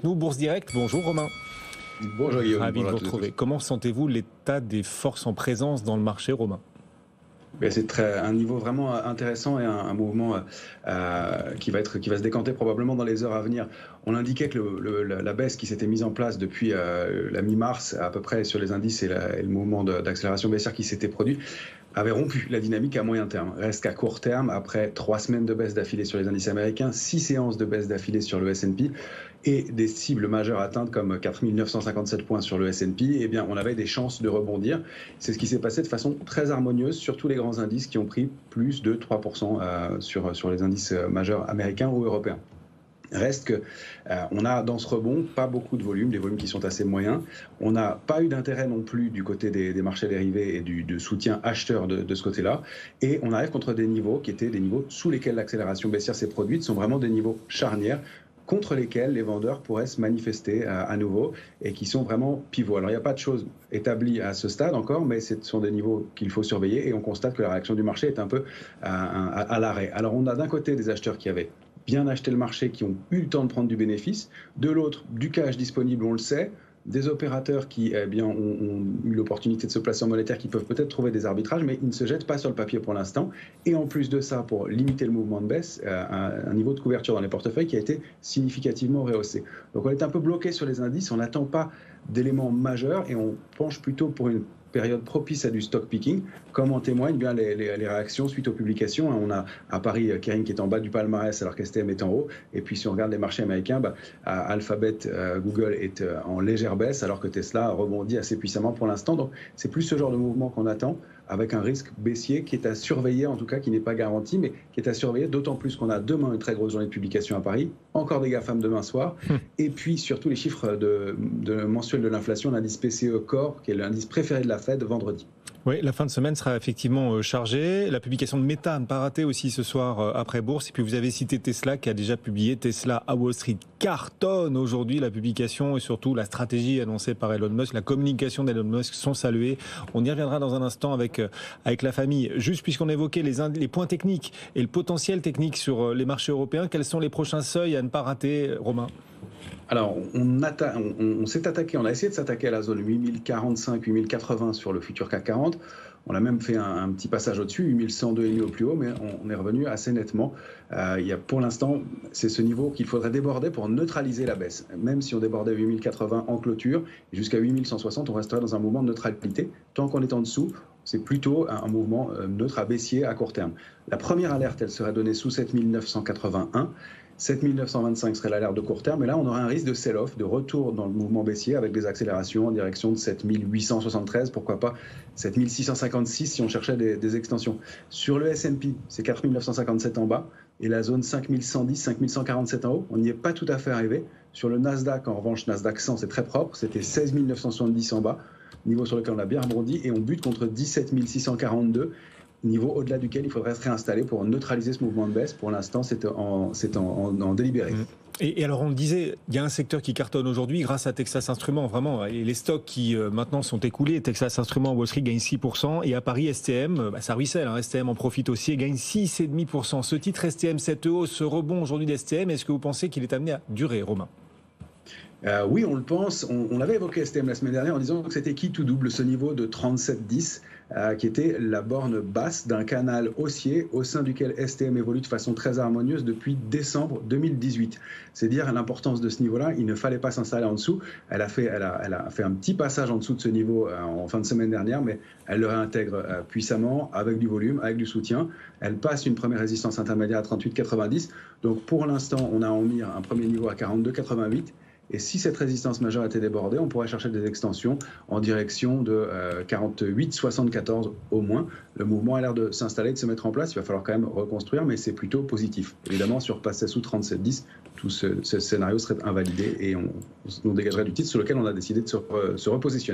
Nous, Bourse Direct, bonjour Romain. Bonjour Guillaume. Ravi de Bonjour vous à tous et retrouver. tous. Comment sentez-vous l'état des forces en présence dans le marché, Romain? C'est un niveau vraiment intéressant et un mouvement qui va se décanter probablement dans les heures à venir. On indiquait que la baisse qui s'était mise en place depuis la mi-mars à peu près sur les indices et le mouvement d'accélération baissière qui s'était produit avait rompu la dynamique à moyen terme. Reste qu'à court terme, après 3 semaines de baisse d'affilée sur les indices américains, 6 séances de baisse d'affilée sur le S&P et des cibles majeures atteintes comme 4 957 points sur le S&P, eh bien, on avait des chances de rebondir. C'est ce qui s'est passé de façon très harmonieuse sur tous les grands indices qui ont pris plus de 3% sur les indices majeurs américains ou européens. Reste que on a dans ce rebond pas beaucoup de volume, des volumes qui sont assez moyens. On n'a pas eu d'intérêt non plus du côté des marchés dérivés et de soutien acheteur de ce côté-là. Et on arrive contre des niveaux qui étaient des niveaux sous lesquels l'accélération baissière s'est produite, sont vraiment des niveaux charnières contre lesquels les vendeurs pourraient se manifester à nouveau et qui sont vraiment pivots. Alors il n'y a pas de choses établies à ce stade encore, mais ce sont des niveaux qu'il faut surveiller et on constate que la réaction du marché est un peu à l'arrêt. Alors on a d'un côté des acheteurs qui avaient bien acheté le marché, qui ont eu le temps de prendre du bénéfice, de l'autre du cash disponible, on le sait, des opérateurs qui ont eu l'opportunité de se placer en monétaire, qui peuvent peut-être trouver des arbitrages, mais ils ne se jettent pas sur le papier pour l'instant. Et en plus de ça, pour limiter le mouvement de baisse, un niveau de couverture dans les portefeuilles qui a été significativement rehaussé. Donc on est un peu bloqué sur les indices, on n'attend pas d'éléments majeurs et on penche plutôt pour une période propice à du stock picking, comme en témoignent bien les réactions suite aux publications. On a à Paris Kering qui est en bas du palmarès alors qu'STM est en haut. Et puis si on regarde les marchés américains, Alphabet, Google est en légère baisse alors que Tesla rebondit assez puissamment pour l'instant. Donc c'est plus ce genre de mouvement qu'on attend, avec un risque baissier qui est à surveiller, en tout cas qui n'est pas garanti, mais qui est à surveiller, d'autant plus qu'on a demain une très grosse journée de publication à Paris, encore des GAFAM demain soir, et puis surtout les chiffres mensuels de l'inflation, l'indice PCE Core, qui est l'indice préféré de la Fed, vendredi. Oui, la fin de semaine sera effectivement chargée. La publication de Meta, ne pas rater aussi ce soir après Bourse. Et puis vous avez cité Tesla qui a déjà publié. Tesla à Wall Street cartonne aujourd'hui. La publication et surtout la stratégie annoncée par Elon Musk, la communication d'Elon Musk sont saluées. On y reviendra dans un instant avec la famille. Juste puisqu'on évoquait les points techniques et le potentiel technique sur les marchés européens, quels sont les prochains seuils à ne pas rater, Romain? Alors, on s'est attaqué, on a essayé de s'attaquer à la zone 8045, 8080 sur le futur CAC 40. On a même fait un petit passage au-dessus, 8102,5 au plus haut, mais on est revenu assez nettement. Pour l'instant, c'est ce niveau qu'il faudrait déborder pour neutraliser la baisse. Même si on débordait 8080 en clôture, jusqu'à 8160, on resterait dans un mouvement de neutralité. Tant qu'on est en dessous, c'est plutôt un mouvement neutre à baissier à court terme. La première alerte, elle serait donnée sous 7981. 7925 serait l'alerte de court terme, et là on aurait un risque de sell-off, de retour dans le mouvement baissier avec des accélérations en direction de 7873, pourquoi pas 7656 si on cherchait des extensions. Sur le S&P, c'est 4957 en bas et la zone 5110, 5147 en haut, on n'y est pas tout à fait arrivé. Sur le Nasdaq, en revanche, Nasdaq 100, c'est très propre, c'était 16 970 en bas, niveau sur lequel on a bien rebondi, et on bute contre 17 642, niveau au-delà duquel il faudrait se réinstaller pour neutraliser ce mouvement de baisse. Pour l'instant, c'est en délibéré. Et alors on le disait, il y a un secteur qui cartonne aujourd'hui grâce à Texas Instruments, vraiment, et les stocks qui maintenant sont écoulés. Texas Instruments, Wall Street gagne 6%, et à Paris, STM, ça ruisselle, STM en profite aussi et gagne 6,5%. Ce titre STM, cette hausse, ce rebond aujourd'hui d'STM, est-ce que vous pensez qu'il est amené à durer, Romain? Oui, on le pense. On avait évoqué STM la semaine dernière en disant que c'était qui tout double ce niveau de 37,10 qui était la borne basse d'un canal haussier au sein duquel STM évolue de façon très harmonieuse depuis décembre 2018. C'est dire l'importance de ce niveau-là. Il ne fallait pas s'installer en dessous. Elle a fait un petit passage en dessous de ce niveau en fin de semaine dernière, mais elle le réintègre puissamment avec du volume, avec du soutien. Elle passe une première résistance intermédiaire à 38,90. Donc pour l'instant, on a en mire un premier niveau à 42,88. Et si cette résistance majeure était débordée, on pourrait chercher des extensions en direction de 48,74 au moins. Le mouvement a l'air de s'installer, de se mettre en place. Il va falloir quand même reconstruire, mais c'est plutôt positif. Évidemment, si on repassait sous 37,10, tout ce scénario serait invalidé et on dégagerait du titre sur lequel on a décidé de se repositionner.